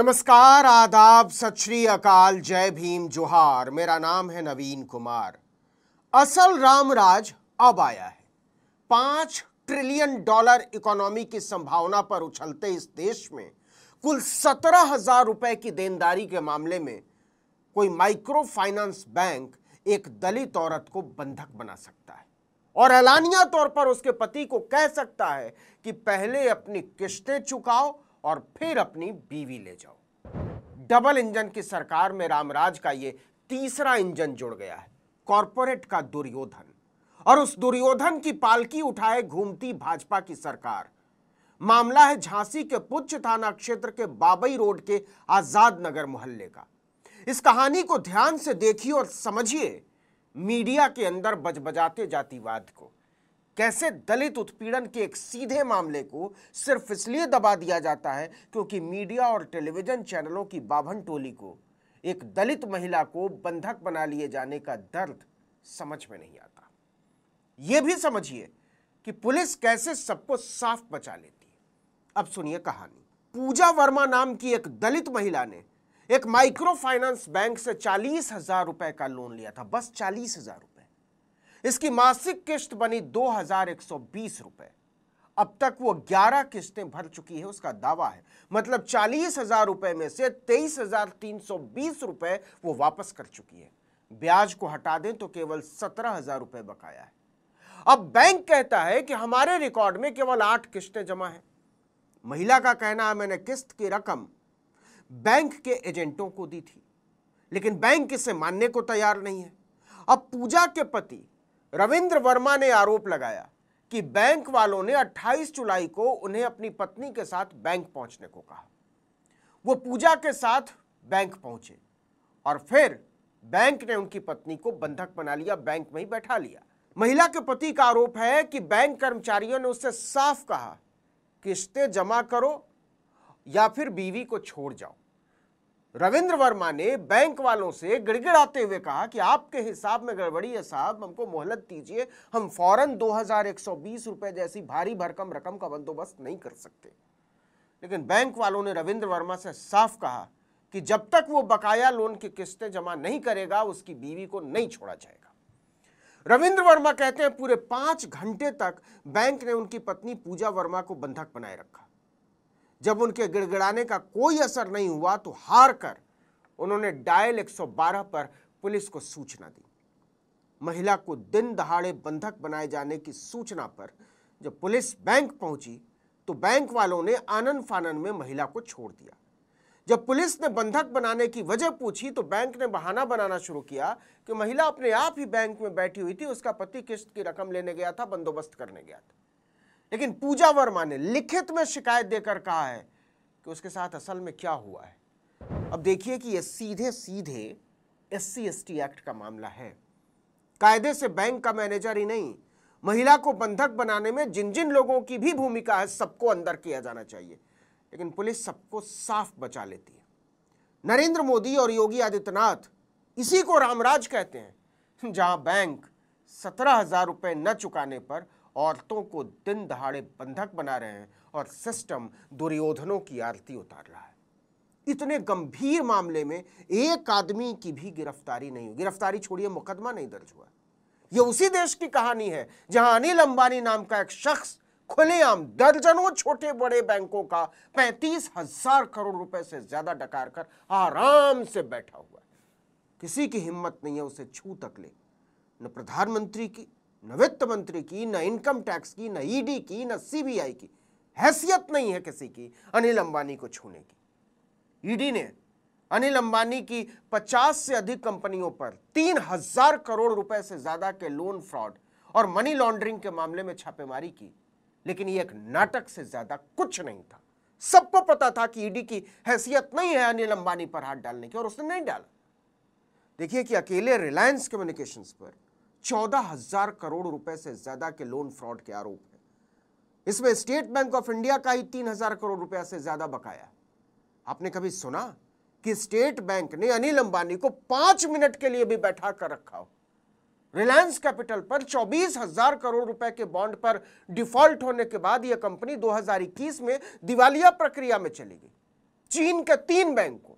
नमस्कार, आदाब, सत श्री अकाल, जय भीम, जोहार। मेरा नाम है नवीन कुमार। असल रामराज अब आया है। 5 ट्रिलियन डॉलर इकोनॉमी की संभावना पर उछलते इस देश में कुल 17,000 रुपए की देनदारी के मामले में कोई माइक्रो फाइनेंस बैंक एक दलित औरत को बंधक बना सकता है और ऐलानिया तौर पर उसके पति को कह सकता है कि पहले अपनी किस्तें चुकाओ और फिर अपनी बीवी ले जाओ। डबल इंजन की सरकार में रामराज का ये तीसरा इंजन जुड़ गया है, कॉरपोरेट का दुर्योधन। और उस दुर्योधन की पालकी उठाए घूमती भाजपा की सरकार। मामला है झांसी के पुंछ थाना क्षेत्र के बाबई रोड के आजाद नगर मोहल्ले का। इस कहानी को ध्यान से देखिए और समझिए मीडिया के अंदर बजबजाते जातिवाद को। कैसे दलित उत्पीड़न के एक सीधे मामले को सिर्फ इसलिए दबा दिया जाता है क्योंकि मीडिया और टेलीविजन चैनलों की बाभन टोली को एक दलित महिला को बंधक बना लिए जाने का दर्द समझ में नहीं आता। यह भी समझिए कि पुलिस कैसे सबको साफ बचा लेती है। अब सुनिए कहानी। पूजा वर्मा नाम की एक दलित महिला ने एक माइक्रो फाइनेंस बैंक से 40,000 रुपए का लोन लिया था, बस 40,000 रुपए। इसकी मासिक किस्त बनी 2,120 रुपए। अब तक वो 11 किस्तें भर चुकी है, उसका दावा है। मतलब 40,000 रुपए में से 23,320 रुपए वो वापस कर चुकी है। ब्याज को हटा दें तो केवल 17,000 रुपए बकाया है। अब बैंक कहता है कि हमारे रिकॉर्ड में केवल 8 किस्तें जमा है। महिला का कहना है, मैंने किस्त की रकम बैंक के एजेंटों को दी थी, लेकिन बैंक इसे मानने को तैयार नहीं है। अब पूजा के पति रविंद्र वर्मा ने आरोप लगाया कि बैंक वालों ने 28 जुलाई को उन्हें अपनी पत्नी के साथ बैंक पहुंचने को कहा। वो पूजा के साथ बैंक पहुंचे और फिर बैंक ने उनकी पत्नी को बंधक बना लिया, बैंक में ही बैठा लिया। महिला के पति का आरोप है कि बैंक कर्मचारियों ने उससे साफ कहा, किस्तें जमा करो या फिर बीवी को छोड़ जाओ। रविंद्र वर्मा ने बैंक वालों से गिड़गिड़ाते हुए कहा कि आपके हिसाब में गड़बड़ी है साहब, हमको मोहलत दीजिए, हम फौरन 2,120 रुपए जैसी भारी भरकम रकम का बंदोबस्त नहीं कर सकते। लेकिन बैंक वालों ने रविंद्र वर्मा से साफ कहा कि जब तक वो बकाया लोन की किस्तें जमा नहीं करेगा उसकी बीवी को नहीं छोड़ा जाएगा। रविंद्र वर्मा कहते हैं पूरे 5 घंटे तक बैंक ने उनकी पत्नी पूजा वर्मा को बंधक बनाए रखा। जब उनके गिड़गिड़ाने का कोई असर नहीं हुआ तो हार कर उन्होंने डायल 112 पर पुलिस को सूचना दी। महिला को दिन दहाड़े बंधक बनाए जाने की सूचना पर जब पुलिस बैंक पहुंची तो बैंक वालों ने आनन फानन में महिला को छोड़ दिया। जब पुलिस ने बंधक बनाने की वजह पूछी तो बैंक ने बहाना बनाना शुरू किया कि महिला अपने आप ही बैंक में बैठी हुई थी, उसका पति किस्त की रकम लेने गया था, बंदोबस्त करने गया था। लेकिन पूजा वर्मा ने लिखित में शिकायत देकर कहा है कि उसके साथ असल में क्या हुआ है। अब देखिए कि यह सीधे सीधे SC/ST एक्ट का मामला है। कायदे से बैंक का मैनेजर ही नहीं, महिला को बंधक बनाने में जिन जिन लोगों की भी भूमिका है सबको अंदर किया जाना चाहिए, लेकिन पुलिस सबको साफ बचा लेती है। नरेंद्र मोदी और योगी आदित्यनाथ इसी को रामराज कहते हैं, जहां बैंक 17,000 रुपए न चुकाने पर औरतों को दिन दहाड़े बंधक बना रहे हैं और सिस्टम दुर्योधनों की आरती उतार रहा है। इतने गंभीर मामले में एक आदमी की भी गिरफ्तारी नहीं हुई। गिरफ्तारी छोड़िए, मुकदमा नहीं दर्ज हुआ। यह उसी देश की कहानी है जहां अनिल अंबानी नाम का एक शख्स खुलेआम दर्जनों छोटे बड़े बैंकों का 35,000 करोड़ रुपए से ज्यादा डकार कर आराम से बैठा हुआ है। किसी की हिम्मत नहीं है उसे छू तक ले। न प्रधानमंत्री की, न वित्त मंत्री की, न इनकम टैक्स की, न ईडी की, न CBI की हैसियत नहीं है किसी की अनिल अंबानी को छूने की। ईडी ने अनिल अंबानी की 50 से अधिक कंपनियों पर 3,000 करोड़ रुपए से ज्यादा के लोन फ्रॉड और मनी लॉन्ड्रिंग के मामले में छापेमारी की, लेकिन यह एक नाटक से ज्यादा कुछ नहीं था। सबको पता था कि ईडी की हैसियत नहीं है अनिल अंबानी पर हाथ डालने की, और उसने नहीं डाला। देखिए कि अकेले रिलायंस कम्युनिकेशंस पर 14,000 करोड़ रुपए से ज्यादा के लोन फ्रॉड के आरोप है। इसमें स्टेट बैंक ऑफ इंडिया का ही 3,000 करोड़ रुपया से ज्यादा बकाया। आपने कभी सुना कि स्टेट बैंक ने अनिल अंबानी को 5 मिनट के लिए भी बैठा कर रखा हो? रिलायंस कैपिटल पर 24,000 करोड़ रुपए के बॉन्ड पर डिफॉल्ट होने के बाद यह कंपनी 2021 में दिवालिया प्रक्रिया में चली गई। चीन के 3 बैंकों,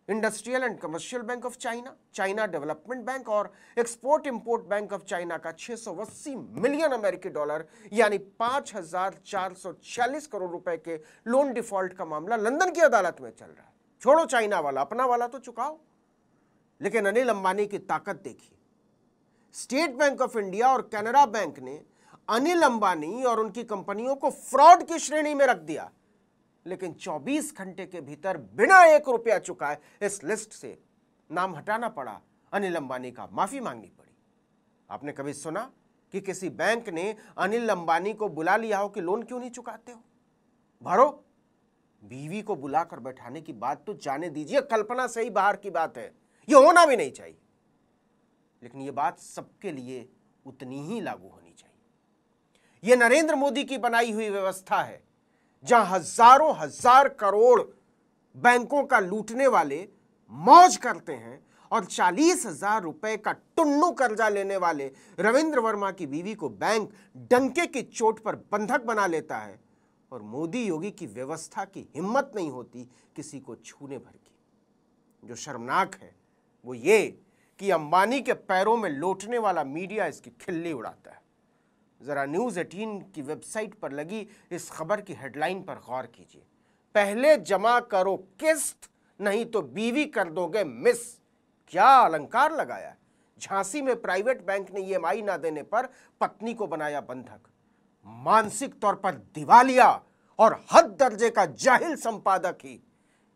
industrial and commercial bank of China, China development bank और export import bank of China का 680 मिलियन अमेरिकी डॉलर यानी 5,446 करोड़ रुपए के लोन डिफॉल्ट का मामला लंदन की अदालत में चल रहा है। छोड़ो चाइना वाला, अपना वाला तो चुकाओ। लेकिन अनिल अंबानी की ताकत देखिए। स्टेट बैंक ऑफ इंडिया और कैनरा बैंक ने अनिल अंबानी और उनकी कंपनियों को फ्रॉड की श्रेणी में रख दिया, लेकिन 24 घंटे के भीतर बिना 1 रुपया चुकाए इस लिस्ट से नाम हटाना पड़ा। अनिल अंबानी का माफी मांगनी पड़ी। आपने कभी सुना कि किसी बैंक ने अनिल अंबानी को बुला लिया हो कि लोन क्यों नहीं चुकाते हो? भरो। बीवी को बुलाकर बैठाने की बात तो जाने दीजिए, कल्पना से ही बाहर की बात है, यह होना भी नहीं चाहिए। लेकिन यह बात सबके लिए उतनी ही लागू होनी चाहिए। यह नरेंद्र मोदी की बनाई हुई व्यवस्था है जहां हजारों हजार करोड़ बैंकों का लूटने वाले मौज करते हैं और 40,000 रुपए का टुन्नू कर्जा लेने वाले रविंद्र वर्मा की बीवी को बैंक डंके की चोट पर बंधक बना लेता है और मोदी योगी की व्यवस्था की हिम्मत नहीं होती किसी को छूने भर की। जो शर्मनाक है वो ये कि अंबानी के पैरों में लौटने वाला मीडिया इसकी खिल्ली उड़ाता है। जरा न्यूज़ 18 की वेबसाइट पर लगी इस खबर की हेडलाइन पर गौर कीजिए। पहले जमा करो किस्त, नहीं तो बीवी कर दोगे मिस। क्या अलंकार लगाया। झांसी में प्राइवेट बैंक ने ईएमआई ना देने पर पत्नी को बनाया बंधक। मानसिक तौर पर दिवालिया और हद दर्जे का जाहिल संपादक ही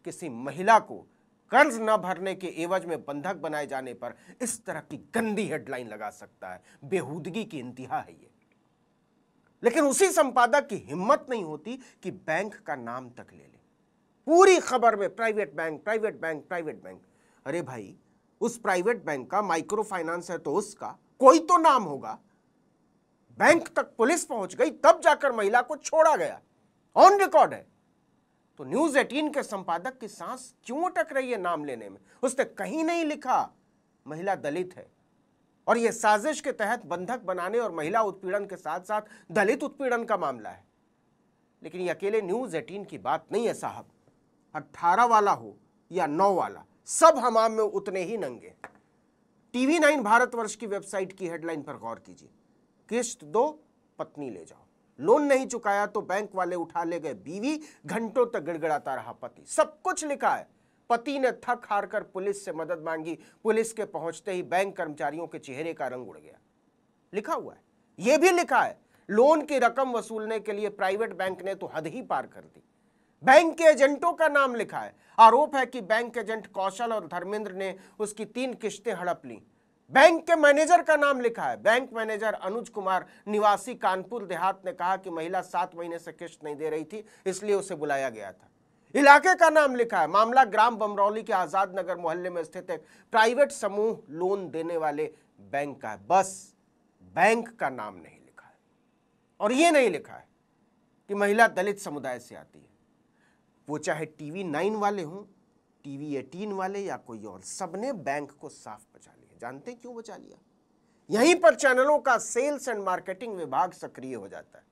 किसी महिला को कर्ज न भरने के एवज में बंधक बनाए जाने पर इस तरह की गंदी हेडलाइन लगा सकता है। बेहूदगी की इंतहा है ये। लेकिन उसी संपादक की हिम्मत नहीं होती कि बैंक का नाम तक ले ले। पूरी खबर में private bank, private bank, private bank. अरे भाई, उस प्राइवेट बैंक का माइक्रो फाइनेंस है तो उसका कोई तो नाम होगा। बैंक तक पुलिस पहुंच गई तब जाकर महिला को छोड़ा गया, ऑन रिकॉर्ड है। तो न्यूज़ 18 के संपादक की सांस क्यों अटक रही है नाम लेने में? उसने कहीं नहीं लिखा महिला दलित है और यह साजिश के तहत बंधक बनाने और महिला उत्पीड़न के साथ साथ दलित उत्पीड़न का मामला है। लेकिन ये अकेले न्यूज़ 18 की बात नहीं है साहब। 18 वाला हो या 9 वाला, सब हमाम में उतने ही नंगे। टीवी 9 भारतवर्ष की वेबसाइट की हेडलाइन पर गौर कीजिए। किस्त दो, पत्नी ले जाओ। लोन नहीं चुकाया तो बैंक वाले उठा ले गए बीवी, घंटों तक गिड़गिड़ाता रहा पति। सब कुछ लिखा है। पति ने थक हार कर पुलिस से मदद मांगी। पुलिस के पहुंचते ही बैंक कर्मचारियों के चेहरे का रंग उड़ गया। लिखा हुआ है, यह भी लिखा है, लोन की रकम वसूलने के लिए प्राइवेट बैंक ने तो हद ही पार कर दी। बैंक के एजेंटों का नाम लिखा है। आरोप है कि बैंक एजेंट कौशल और धर्मेंद्र ने उसकी 3 किस्तें हड़प ली। बैंक के मैनेजर का नाम लिखा है। बैंक मैनेजर अनुज कुमार निवासी कानपुर देहात ने कहा कि महिला 7 महीने से किस्त नहीं दे रही थी, इसलिए उसे बुलाया गया था। इलाके का नाम लिखा है। मामला ग्राम बमरौली के आजाद नगर मोहल्ले में स्थित एक प्राइवेट समूह लोन देने वाले बैंक का है। बस बैंक का नाम नहीं लिखा है। और यह नहीं लिखा है कि महिला दलित समुदाय से आती है। वो चाहे टीवी 9 वाले हों, टीवी 18 वाले या कोई और, सबने बैंक को साफ बचा लिया। जानते हैं क्यों बचा लिया? यहीं पर चैनलों का सेल्स एंड मार्केटिंग विभाग सक्रिय हो जाता है।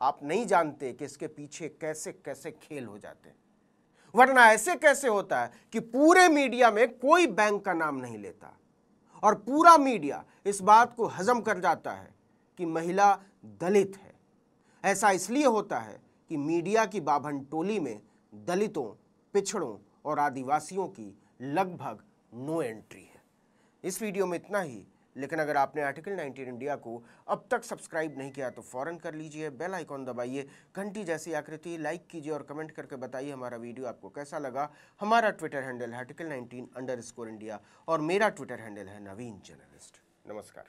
आप नहीं जानते कि इसके पीछे कैसे कैसे खेल हो जाते हैं। वरना ऐसे कैसे होता है कि पूरे मीडिया में कोई बैंक का नाम नहीं लेता और पूरा मीडिया इस बात को हजम कर जाता है कि महिला दलित है। ऐसा इसलिए होता है कि मीडिया की बाभन टोली में दलितों, पिछड़ों और आदिवासियों की लगभग नो एंट्री है। इस वीडियो में इतना ही। लेकिन अगर आपने आर्टिकल 19 इंडिया को अब तक सब्सक्राइब नहीं किया तो फौरन कर लीजिए, बेल आइकॉन दबाइए, घंटी जैसी आकृति, लाइक कीजिए और कमेंट करके बताइए हमारा वीडियो आपको कैसा लगा। हमारा ट्विटर हैंडल है आर्टिकल 19_इंडिया और मेरा ट्विटर हैंडल है नवीन जर्नलिस्ट। नमस्कार।